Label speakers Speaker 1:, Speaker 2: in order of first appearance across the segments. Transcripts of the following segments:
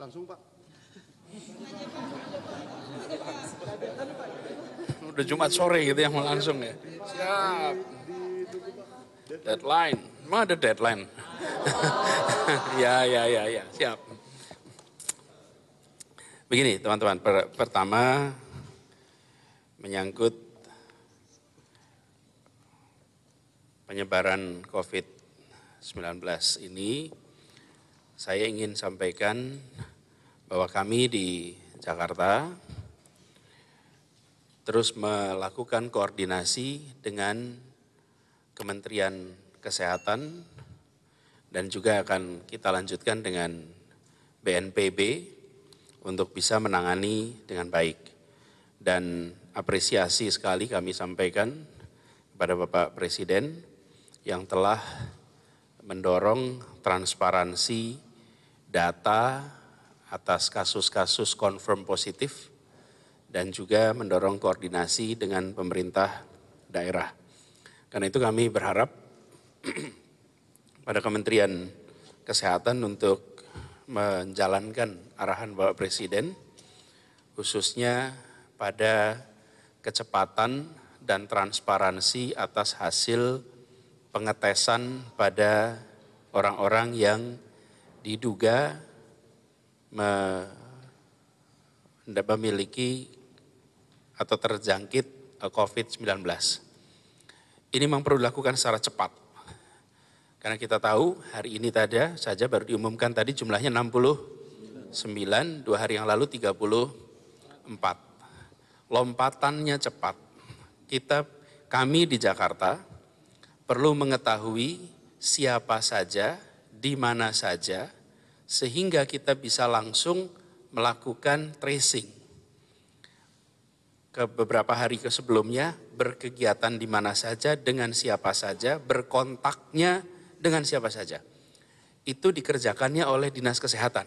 Speaker 1: Langsung Pak.
Speaker 2: Udah Jumat sore gitu yang mau langsung ya. Siap. Deadline. Emang ada deadline? Ya, siap. Begini teman-teman, pertama menyangkut penyebaran COVID-19 ini, saya ingin sampaikan bahwa kami di Jakarta terus melakukan koordinasi dengan Kementerian Kesehatan dan juga akan kita lanjutkan dengan BNPB untuk bisa menangani dengan baik. Dan apresiasi sekali kami sampaikan kepada Bapak Presiden yang telah mendorong transparansi data atas kasus-kasus confirm positif dan juga mendorong koordinasi dengan pemerintah daerah. Karena itu kami berharap pada Kementerian Kesehatan untuk menjalankan arahan Bapak Presiden, khususnya pada kecepatan dan transparansi atas hasil pengetesan pada orang-orang yang diduga memiliki atau terjangkit COVID-19. Ini memang perlu dilakukan secara cepat. Karena kita tahu hari ini saja baru diumumkan tadi jumlahnya 69, 2 hari yang lalu 34. Lompatannya cepat. Kami di Jakarta perlu mengetahui siapa saja, di mana saja, sehingga kita bisa langsung melakukan tracing. Ke beberapa hari sebelumnya berkegiatan di mana saja, dengan siapa saja, berkontaknya dengan siapa saja. Itu dikerjakannya oleh Dinas Kesehatan.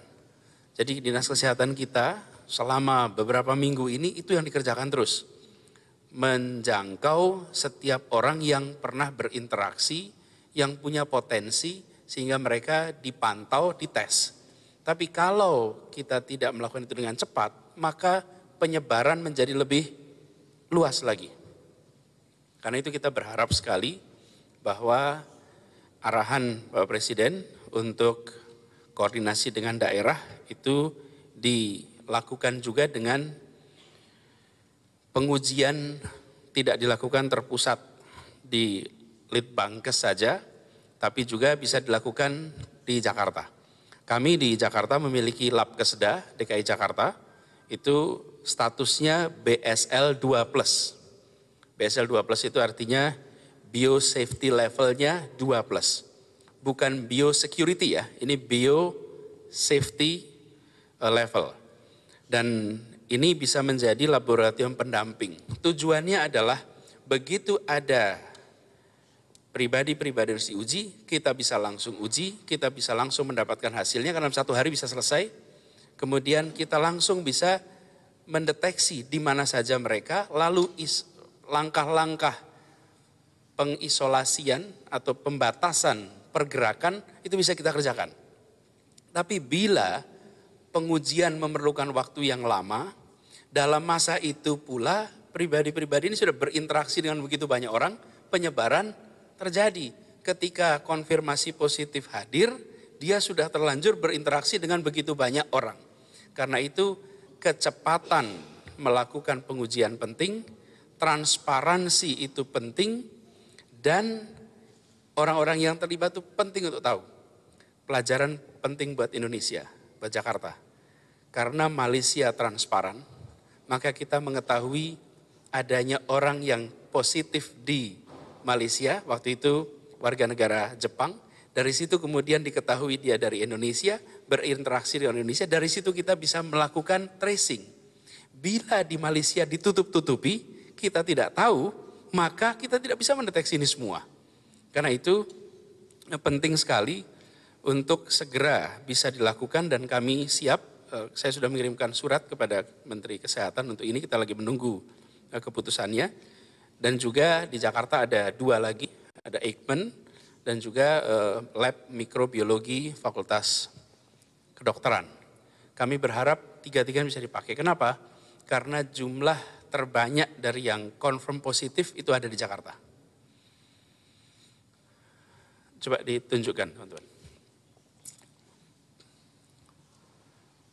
Speaker 2: Jadi Dinas Kesehatan kita selama beberapa minggu ini itu yang dikerjakan terus. Menjangkau setiap orang yang pernah berinteraksi, yang punya potensi sehingga mereka dipantau, dites. Tapi kalau kita tidak melakukan itu dengan cepat, maka penyebaran menjadi lebih luas lagi. Karena itu kita berharap sekali bahwa arahan Bapak Presiden untuk koordinasi dengan daerah itu dilakukan juga dengan pengujian tidak dilakukan terpusat di Litbangkes saja, tapi juga bisa dilakukan di Jakarta. Kami di Jakarta memiliki Lab Keseda DKI Jakarta, itu statusnya BSL 2+. BSL 2+ itu artinya biosafety levelnya 2+. Bukan biosecurity ya, ini biosafety level. Dan ini bisa menjadi laboratorium pendamping. Tujuannya adalah begitu ada pribadi-pribadi harus diuji, kita bisa langsung uji, kita bisa langsung mendapatkan hasilnya karena 1 hari bisa selesai. Kemudian kita langsung bisa mendeteksi di mana saja mereka, lalu langkah-langkah pengisolasian atau pembatasan pergerakan itu bisa kita kerjakan. Tapi bila pengujian memerlukan waktu yang lama, dalam masa itu pula pribadi-pribadi ini sudah berinteraksi dengan begitu banyak orang, penyebaran terjadi. Ketika konfirmasi positif hadir, dia sudah terlanjur berinteraksi dengan begitu banyak orang. Karena itu kecepatan melakukan pengujian penting, transparansi itu penting, dan orang-orang yang terlibat itu penting untuk tahu. Pelajaran penting buat Indonesia, buat Jakarta. Karena Malaysia transparan, maka kita mengetahui adanya orang yang positif di Malaysia, waktu itu warga negara Jepang. Dari situ kemudian diketahui dia dari Indonesia, berinteraksi dengan Indonesia, dari situ kita bisa melakukan tracing. Bila di Malaysia ditutup-tutupi, kita tidak tahu, maka kita tidak bisa mendeteksi ini semua. Karena itu penting sekali untuk segera bisa dilakukan dan kami siap, saya sudah mengirimkan surat kepada Menteri Kesehatan untuk ini, kita lagi menunggu keputusannya. Dan juga di Jakarta ada 2 lagi, ada Eijkman, dan juga lab mikrobiologi Fakultas Kedokteran. kami berharap tiga-tiganya bisa dipakai. Kenapa? Karena jumlah terbanyak dari yang confirm positif itu ada di Jakarta. Coba ditunjukkan, teman-teman.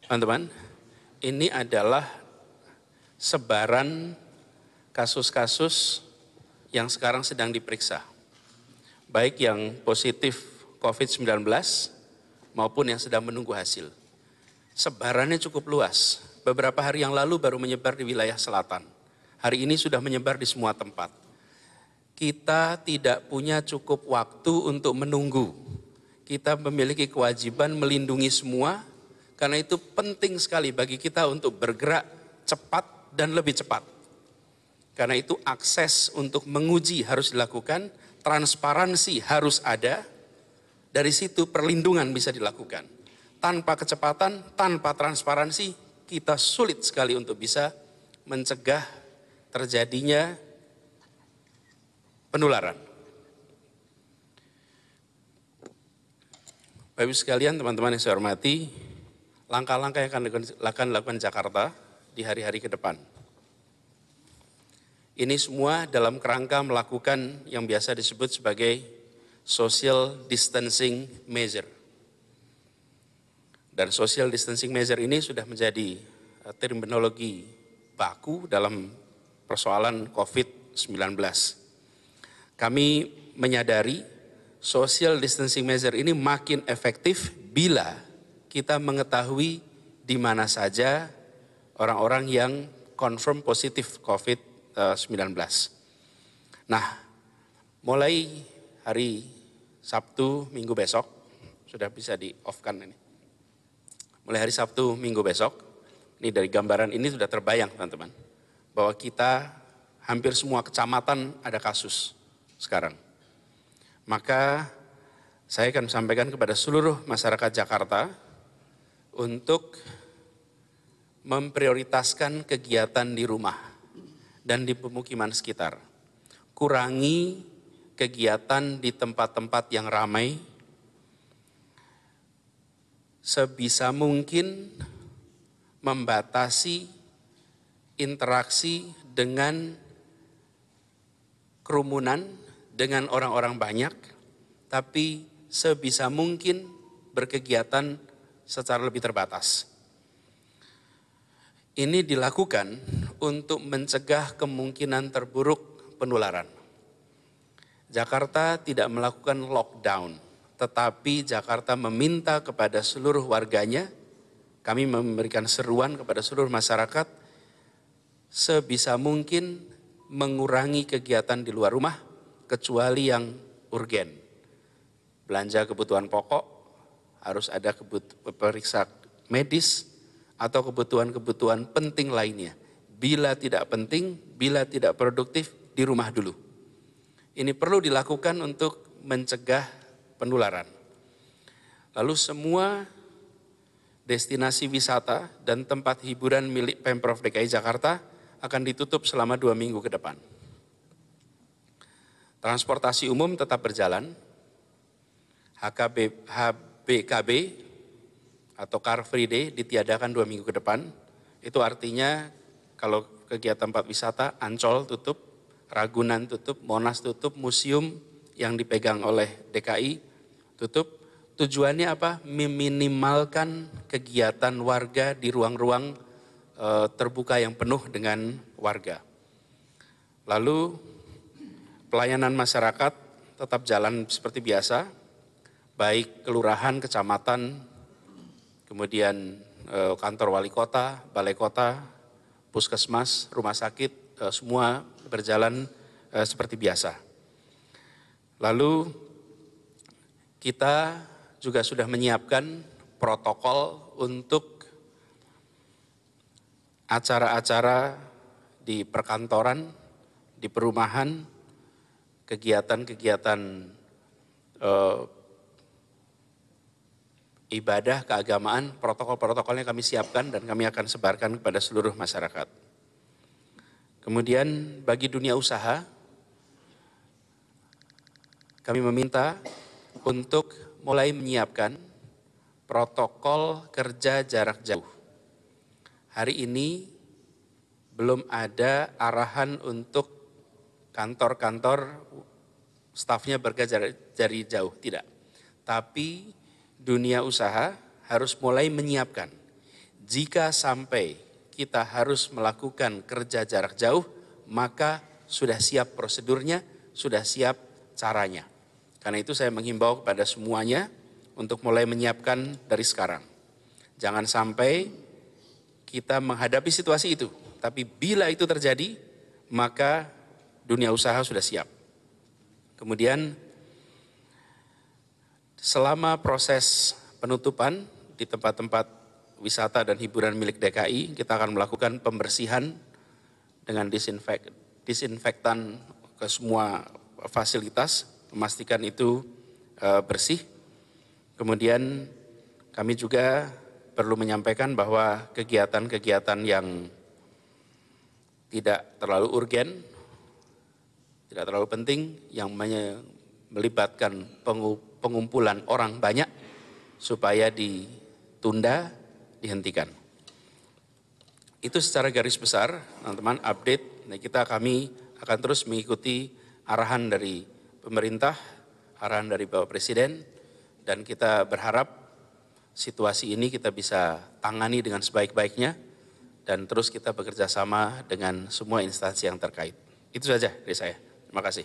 Speaker 2: Teman-teman, ini adalah sebaran kasus-kasus yang sekarang sedang diperiksa. Baik yang positif COVID-19 maupun yang sedang menunggu hasil. Sebarannya cukup luas. Beberapa hari yang lalu baru menyebar di wilayah selatan. Hari ini sudah menyebar di semua tempat. Kita tidak punya cukup waktu untuk menunggu. Kita memiliki kewajiban melindungi semua. Karena itu penting sekali bagi kita untuk bergerak cepat dan lebih cepat. Karena itu akses untuk menguji harus dilakukan, transparansi harus ada, dari situ perlindungan bisa dilakukan. Tanpa kecepatan, tanpa transparansi, kita sulit sekali untuk bisa mencegah terjadinya penularan. Bapak Ibu sekalian, teman-teman yang saya hormati, langkah-langkah yang akan dilakukan Jakarta di hari-hari ke depan. Ini semua dalam kerangka melakukan yang biasa disebut sebagai social distancing measure. Dan social distancing measure ini sudah menjadi terminologi baku dalam persoalan COVID-19. Kami menyadari social distancing measure ini makin efektif bila kita mengetahui di mana saja orang-orang yang confirm positif COVID-19. Nah, mulai hari Sabtu minggu besok, sudah bisa di-off-kan ini. Mulai hari Sabtu minggu besok, ini dari gambaran ini sudah terbayang teman-teman, bahwa kita hampir semua kecamatan ada kasus sekarang. Maka saya akan sampaikan kepada seluruh masyarakat Jakarta untuk memprioritaskan kegiatan di rumah dan di pemukiman sekitar. Kurangi kegiatan di tempat-tempat yang ramai. Sebisa mungkin membatasi interaksi dengan kerumunan, dengan orang-orang banyak, tapi sebisa mungkin berkegiatan secara lebih terbatas. Ini dilakukan untuk mencegah kemungkinan terburuk penularan. Jakarta tidak melakukan lockdown, tetapi Jakarta meminta kepada seluruh warganya, kami memberikan seruan kepada seluruh masyarakat, sebisa mungkin mengurangi kegiatan di luar rumah, kecuali yang urgen. Belanja kebutuhan pokok, harus ada periksa medis, atau kebutuhan-kebutuhan penting lainnya. Bila tidak penting, bila tidak produktif, di rumah dulu. Ini perlu dilakukan untuk mencegah penularan. Lalu semua destinasi wisata dan tempat hiburan milik Pemprov DKI Jakarta akan ditutup selama 2 minggu ke depan. Transportasi umum tetap berjalan, HBKB atau Car Free Day ditiadakan 2 minggu ke depan. Itu artinya kalau kegiatan tempat wisata, Ancol tutup, Ragunan tutup, Monas tutup, museum yang dipegang oleh DKI tutup. Tujuannya apa? Meminimalkan kegiatan warga di ruang-ruang terbuka yang penuh dengan warga. Lalu pelayanan masyarakat tetap jalan seperti biasa, baik kelurahan, kecamatan, kemudian kantor wali kota, balai kota, puskesmas, rumah sakit, semua berjalan seperti biasa. Lalu kita juga sudah menyiapkan protokol untuk acara-acara di perkantoran, di perumahan, kegiatan-kegiatan ibadah, keagamaan, protokol-protokolnya kami siapkan dan kami akan sebarkan kepada seluruh masyarakat. Kemudian bagi dunia usaha, kami meminta untuk mulai menyiapkan protokol kerja jarak jauh. hari ini belum ada arahan untuk kantor-kantor stafnya bekerja dari jauh, tidak. Tapi dunia usaha harus mulai menyiapkan. Jika sampai kita harus melakukan kerja jarak jauh, maka sudah siap prosedurnya, sudah siap caranya. Karena itu saya menghimbau kepada semuanya untuk mulai menyiapkan dari sekarang. Jangan sampai kita menghadapi situasi itu, tapi bila itu terjadi, maka dunia usaha sudah siap. Kemudian selama proses penutupan di tempat-tempat wisata dan hiburan milik DKI, kita akan melakukan pembersihan dengan disinfektan ke semua fasilitas, memastikan itu bersih. Kemudian kami juga perlu menyampaikan bahwa kegiatan-kegiatan yang tidak terlalu urgen, tidak terlalu penting, yang melibatkan pengumpulan orang banyak, supaya ditunda, dihentikan. Itu secara garis besar, teman-teman, update. Nah, kami akan terus mengikuti arahan dari pemerintah, arahan dari Bapak Presiden, dan kita berharap situasi ini kita bisa tangani dengan sebaik-baiknya, dan terus kita bekerja sama dengan semua instansi yang terkait. Itu saja dari saya. Terima kasih.